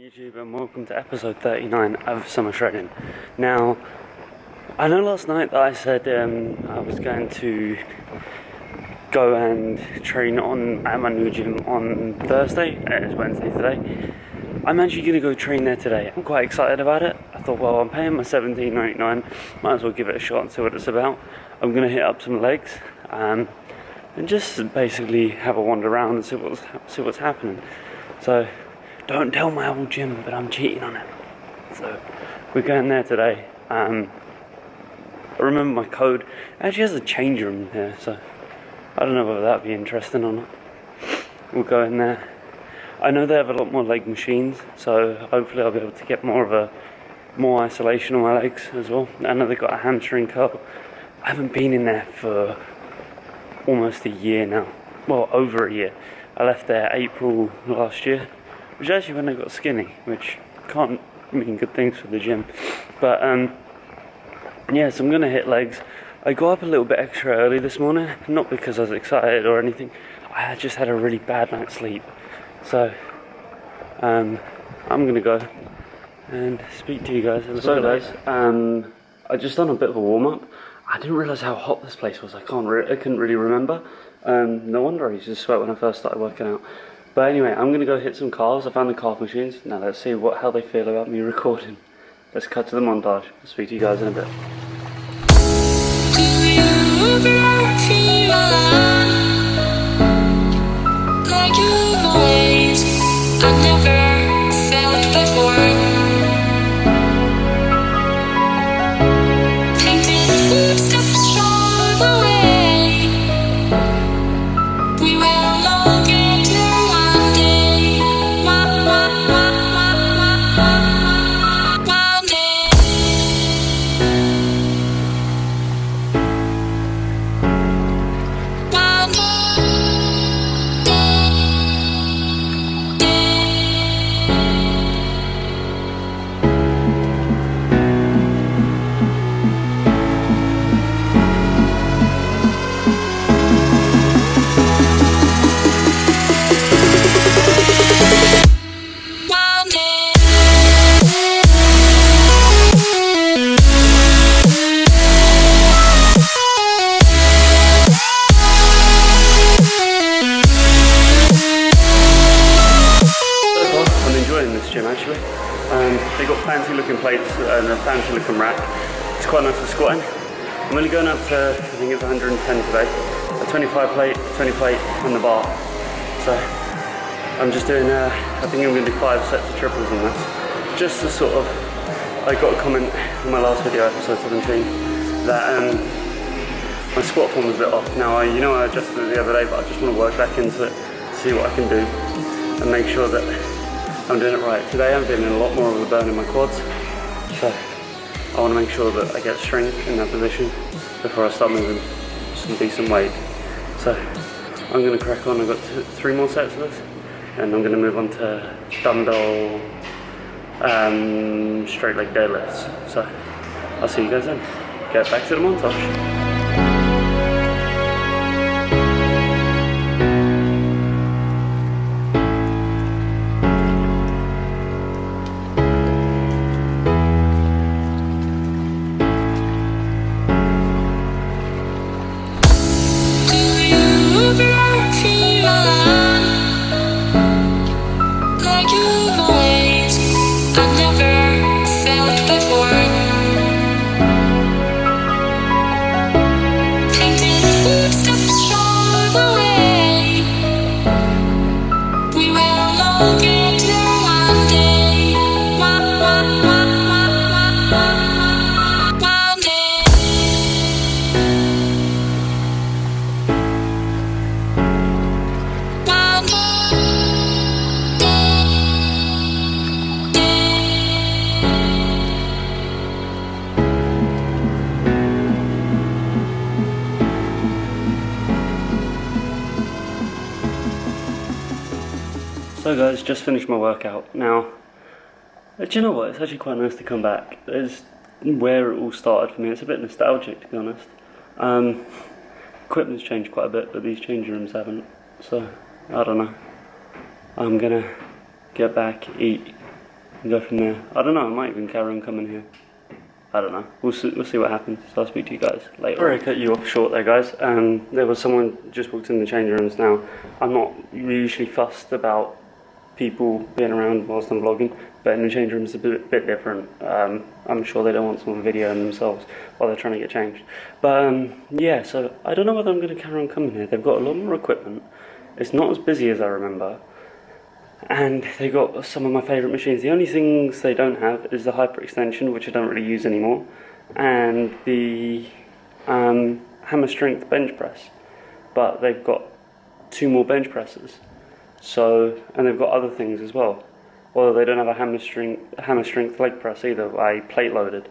YouTube, and welcome to episode 39 of Summer Shredding. Now, I know last night that I said I was going to go and train at my new gym on Thursday. It's Wednesday today. I'm actually going to go train there today. I'm quite excited about it. I thought, well, I'm paying my $17.99, might as well give it a shot and see what it's about. I'm going to hit up some legs and just basically have a wander around and see what's happening. So, don't tell my old gym, but I'm cheating on it. So, we're going there today. I remember my code. It actually has a change room here, so I don't know whether that'd be interesting or not. We'll go in there. I know they have a lot more leg machines, so hopefully I'll be able to get more isolation on my legs as well. I know they've got a hamstring curl. I haven't been in there for almost a year now. Well, over a year. I left there April last year, which is actually when I got skinny, which can't mean good things for the gym. But yeah, so I'm going to hit legs. I got up a little bit extra early this morning, not because I was excited or anything. I just had a really bad night's sleep. So I'm going to go and speak to you guys a little bit. So guys, I just done a bit of a warm-up. I didn't realise how hot this place was. I couldn't really remember. No wonder I used to sweat when I first started working out. But anyway, I'm going to go hit some calves. I found the calf machines. Now let's see how they feel about me recording. Let's cut to the montage. I'll speak to you guys in a bit. Actually, they got fancy looking plates and a fancy looking rack. It's quite nice for squatting. I'm only going up to, I think it's 110 today, a 25 plate, 20 plate on the bar. So I'm just doing, I think I'm going to do 5 sets of triples on this. Just to sort of, I got a comment in my last video, episode 17, that my squat form was a bit off. Now, I adjusted it the other day, but I just want to work back into it, see what I can do, and make sure that I'm doing it right. Today I'm feeling a lot more of a burn in my quads, so I want to make sure that I get strength in that position before I start moving some decent weight. So I'm going to crack on. I've got 3 more sets of this, and I'm going to move on to dumbbell straight leg deadlifts. So I'll see you guys then. Get back to the montage. So guys, just finished my workout. Now, do you know what? It's actually quite nice to come back. It's where it all started for me. It's a bit nostalgic, to be honest. Equipment's changed quite a bit, but these change rooms haven't. So, I don't know. I'm gonna get back, eat, and go from there. I don't know, I might even carry on coming here. I don't know. We'll see what happens. So I'll speak to you guys later. Sorry I cut you off short there, guys. There was someone just walked in the change rooms now. I'm not usually fussed about people being around whilst I'm vlogging, but in the change rooms it's a bit different. I'm sure they don't want someone videoing themselves while they're trying to get changed. But yeah, so I don't know whether I'm going to carry on coming here. They've got a lot more equipment. It's not as busy as I remember. And they got some of my favourite machines. The only things they don't have is the hyperextension, which I don't really use anymore, and the hammer strength bench press. But they've got 2 more bench presses. So, and they've got other things as well. Although they don't have a hammer strength leg press either. I plate loaded.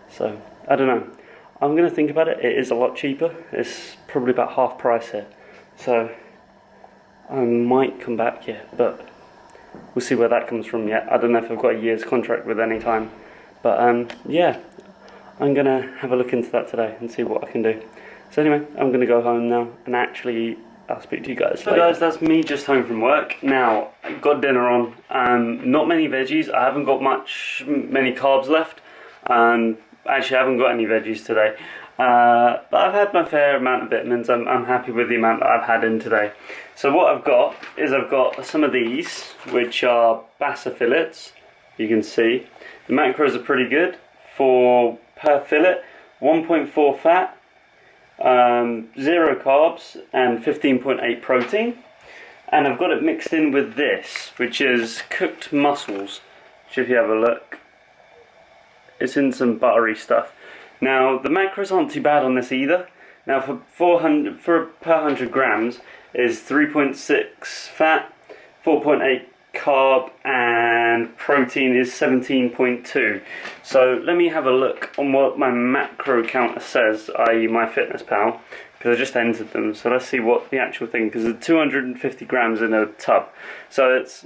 So I don't know. I'm gonna think about it. It is a lot cheaper. It's probably about half price here. So I might come back here, but we'll see where that comes from yet. I don't know if I've got a year's contract with any time. But yeah, I'm going to have a look into that today and see what I can do. So anyway, I'm going to go home now and actually I'll speak to you guys later. So guys, that's me just home from work. Now, I've got dinner on. Not many veggies. I haven't got many carbs left. Actually, I haven't got any veggies today. But I've had my fair amount of vitamins. I'm happy with the amount that I've had in today. So what I've got is I've got some of these, which are Bassa fillets. You can see the macros are pretty good for per fillet. 1.4 fat, 0 carbs, and 15.8 protein. And I've got it mixed in with this, which is cooked mussels. Which, if you have a look, it's in some buttery stuff. Now, the macros aren't too bad on this either. Now, for per 100 grams is 3.6 fat, 4.8 carb, and protein is 17.2. So let me have a look on what my macro counter says, i.e. my fitness pal, because I just entered them. So let's see what the actual thing, because there's 250 grams in a tub. So it's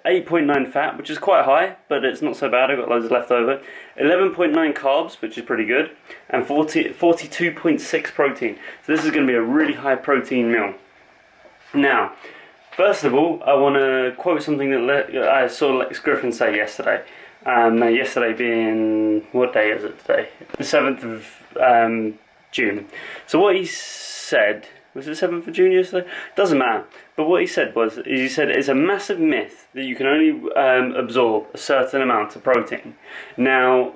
8.9 fat, which is quite high, but it's not so bad. I've got loads left over. 11.9 carbs, which is pretty good, and 42.6 protein. So this is going to be a really high protein meal. Now, first of all, I want to quote something that I saw Lex Griffin say yesterday. Now, yesterday being, what day is it today? The 7th of June. So what he said, was it 7th of June yesterday? Doesn't matter. But what he said it's a massive myth that you can only absorb a certain amount of protein. Now,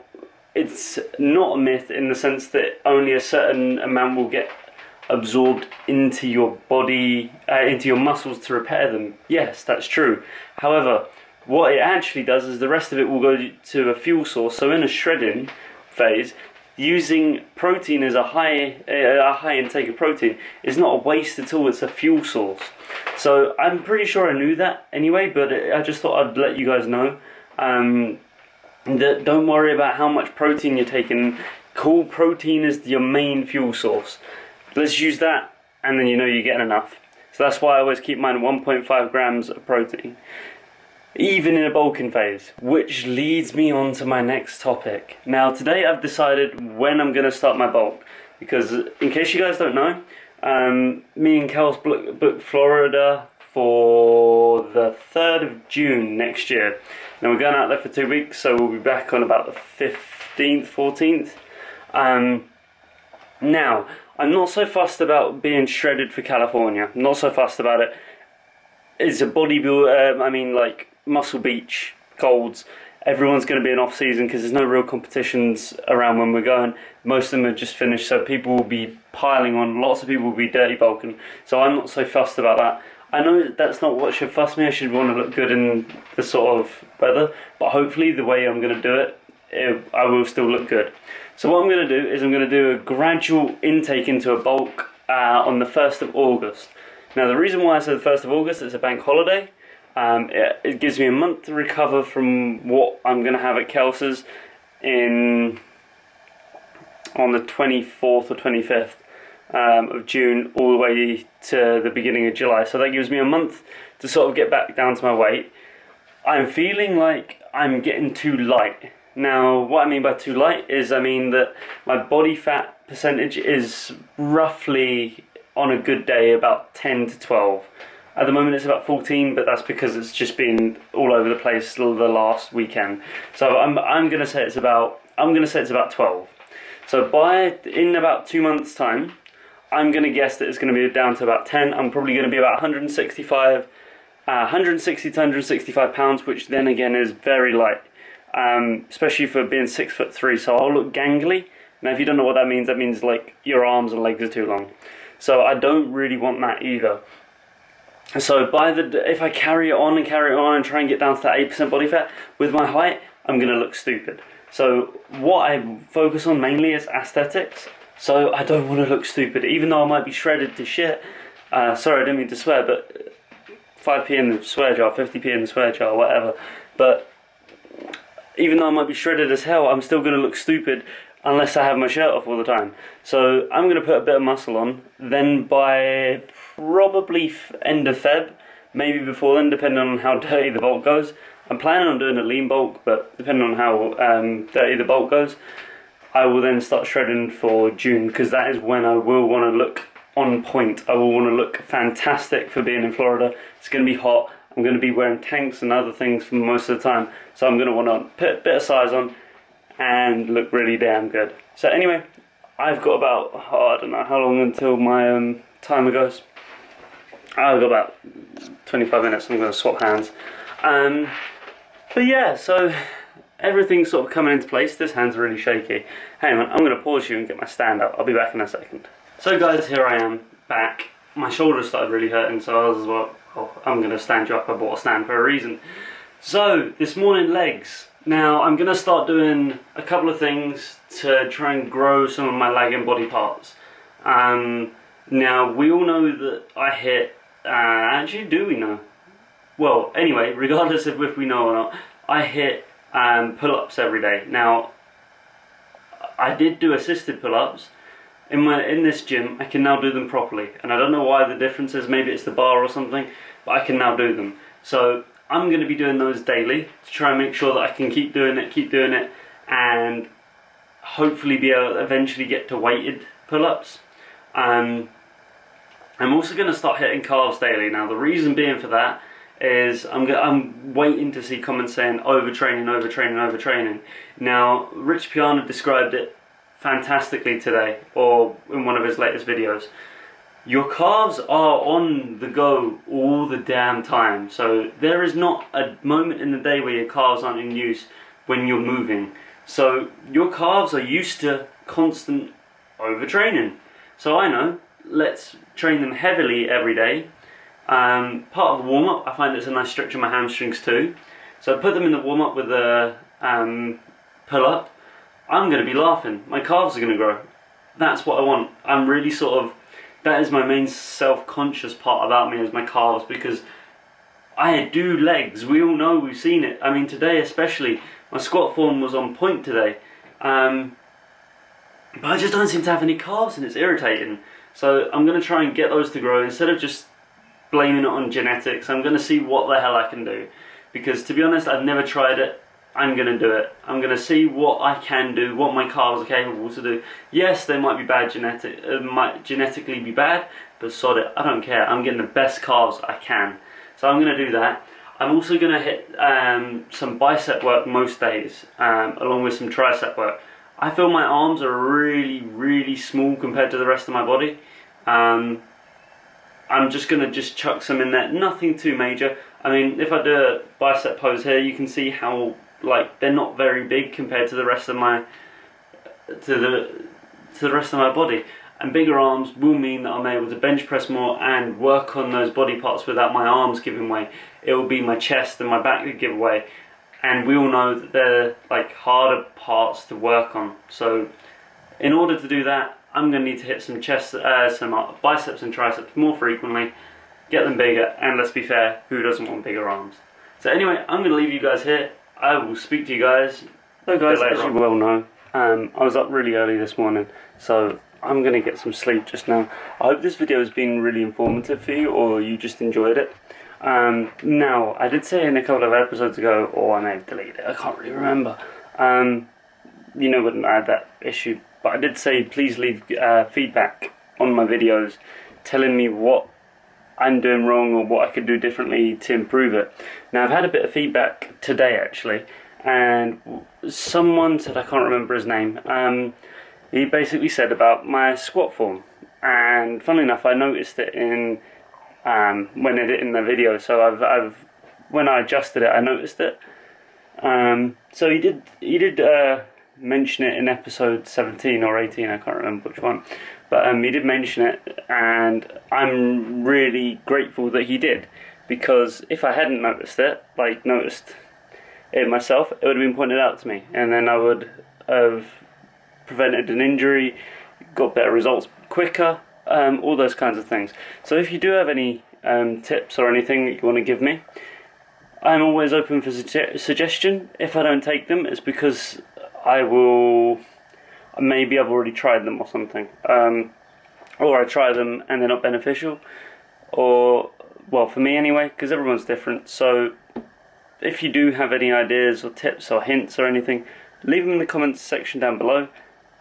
it's not a myth in the sense that only a certain amount will get absorbed into your body, into your muscles to repair them. Yes, that's true. However, what it actually does is the rest of it will go to a fuel source. So in a shredding phase, using protein as a high intake of protein is not a waste at all. It's a fuel source. So I'm pretty sure I knew that anyway, but I just thought I'd let you guys know that don't worry about how much protein you're taking. Cool, protein is your main fuel source. Let's use that, and then you know you're getting enough. So that's why I always keep mine 1.5 grams of protein, even in a bulking phase, which leads me on to my next topic. Now, today I've decided when I'm going to start my bulk, because in case you guys don't know, me and Kel's booked Florida for the 3rd of June next year. Now, we're going out there for 2 weeks, so we'll be back on about the 15th, 14th. Now, I'm not so fussed about being shredded for California. I'm not so fussed about it. It's a bodybuilder, like Muscle Beach, Golds. Everyone's going to be in off season because there's no real competitions around when we're going. Most of them have just finished, so people will be piling on. Lots of people will be dirty bulking. So I'm not so fussed about that. I know that's not what should fuss me. I should want to look good in the sort of weather, but hopefully the way I'm going to do it, I will still look good. So what I'm going to do is I'm going to do a gradual intake into a bulk on the 1st of August. Now, the reason why I said the 1st of August is a bank holiday. It gives me a month to recover from what I'm going to have at Kelce's on the 24th or 25th of June all the way to the beginning of July. So that gives me a month to sort of get back down to my weight. I'm feeling like I'm getting too light. Now, what I mean by too light is I mean that my body fat percentage is roughly, on a good day, about 10 to 12. At the moment it's about 14, but that's because it's just been all over the place the last weekend. So I'm gonna say it's about 12. So in about 2 months' time, I'm gonna guess that it's gonna be down to about 10. I'm probably gonna be about 160 to 165 pounds, which then again is very light, especially for being 6'3". So I'll look gangly. Now, if you don't know what that means like your arms and legs are too long. So I don't really want that either. So if I carry it on and try and get down to that 8% body fat with my height, I'm gonna look stupid. So what I focus on mainly is aesthetics. So I don't want to look stupid, even though I might be shredded to shit. Sorry, I didn't mean to swear, but 5p in the swear jar, 50p in the swear jar, whatever. But even though I might be shredded as hell, I'm still gonna look stupid unless I have my shirt off all the time. So I'm going to put a bit of muscle on, then by probably end of Feb, maybe before then, depending on how dirty the bulk goes. I'm planning on doing a lean bulk, but depending on how dirty the bulk goes, I will then start shredding for June, because that is when I will want to look on point. I will want to look fantastic for being in Florida. It's going to be hot. I'm going to be wearing tanks and other things for most of the time, so I'm going to want to put a bit of size on and look really damn good. So anyway, I've got about, I don't know how long until my timer goes. I've got about 25 minutes. I'm going to swap hands. But yeah, so everything's sort of coming into place. This hand's really shaky. Hang on, I'm going to pause you and get my stand up. I'll be back in a second. So guys, here I am, back. My shoulders started really hurting, so I was like, oh, I'm going to stand you up. I bought a stand for a reason. So, this morning, legs. Now, I'm going to start doing a couple of things to try and grow some of my leg and body parts. Now, we all know that I hit, actually, do we know? Well, anyway, regardless of if we know or not, I hit pull-ups every day. Now, I did do assisted pull-ups. In this gym, I can now do them properly. And I don't know why the difference is, maybe it's the bar or something, but I can now do them. So, I'm going to be doing those daily to try and make sure that I can keep doing it, and hopefully be able to eventually get to weighted pull-ups. I'm also going to start hitting calves daily. Now the reason being for that is I'm waiting to see comments saying overtraining. Now Rich Piana described it fantastically today, or in one of his latest videos. Your calves are on the go all the damn time. So there is not a moment in the day where your calves aren't in use when you're moving. So your calves are used to constant overtraining. So I know, let's train them heavily every day. Part of the warm-up, I find it's a nice stretch on my hamstrings too. So I put them in the warm-up with a pull-up. I'm going to be laughing. My calves are going to grow. That's what I want. I'm really that is my main self-conscious part about me, is my calves, because I do legs. We all know, we've seen it. I mean, today especially, my squat form was on point today. But I just don't seem to have any calves, and it's irritating. So I'm going to try and get those to grow. Instead of just blaming it on genetics, I'm going to see what the hell I can do. Because to be honest, I've never tried it. I'm going to do it. I'm going to see what I can do, what my calves are capable to do. Yes, they might be bad might genetically be bad, but sod it, I don't care. I'm getting the best calves I can. So I'm going to do that. I'm also going to hit some bicep work most days, along with some tricep work. I feel my arms are really, really small compared to the rest of my body. I'm just going to chuck some in there, nothing too major. I mean, if I do a bicep pose here, you can see how they're not very big compared to the rest of my body. And bigger arms will mean that I'm able to bench press more and work on those body parts without my arms giving way. It will be my chest and my back that give way. And we all know that they're harder parts to work on. So in order to do that, I'm going to need to hit some some biceps and triceps more frequently, get them bigger, and let's be fair, who doesn't want bigger arms? So anyway, I'm going to leave you guys here. I will speak to you guys. So guys, as you well know, I was up really early this morning, so I'm going to get some sleep just now. I hope this video has been really informative for you, or you just enjoyed it. Now, I did say in a couple of episodes ago, or I may have deleted it, I can't really remember. You know, when I had that issue, but I did say please leave feedback on my videos, telling me what I'm doing wrong or what I could do differently to improve it. Now, I've had a bit of feedback today actually, and someone said, I can't remember his name, he basically said about my squat form, and funnily enough I noticed it in when editing the video, so I've when I adjusted it I noticed it. So he did mention it in episode 17 or 18, I can't remember which one, but he did mention it, and I'm really grateful that he did, because if I hadn't noticed it myself, it would have been pointed out to me, and then I would have prevented an injury, got better results quicker, all those kinds of things. So if you do have any tips or anything that you want to give me, I'm always open for suggestion. If I don't take them, it's because maybe I've already tried them or something, or I try them and they're not beneficial, or, well, for me anyway, because everyone's different. So if you do have any ideas or tips or hints or anything, leave them in the comments section down below,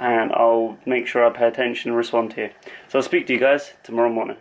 and I'll make sure I pay attention and respond to you. So I'll speak to you guys tomorrow morning.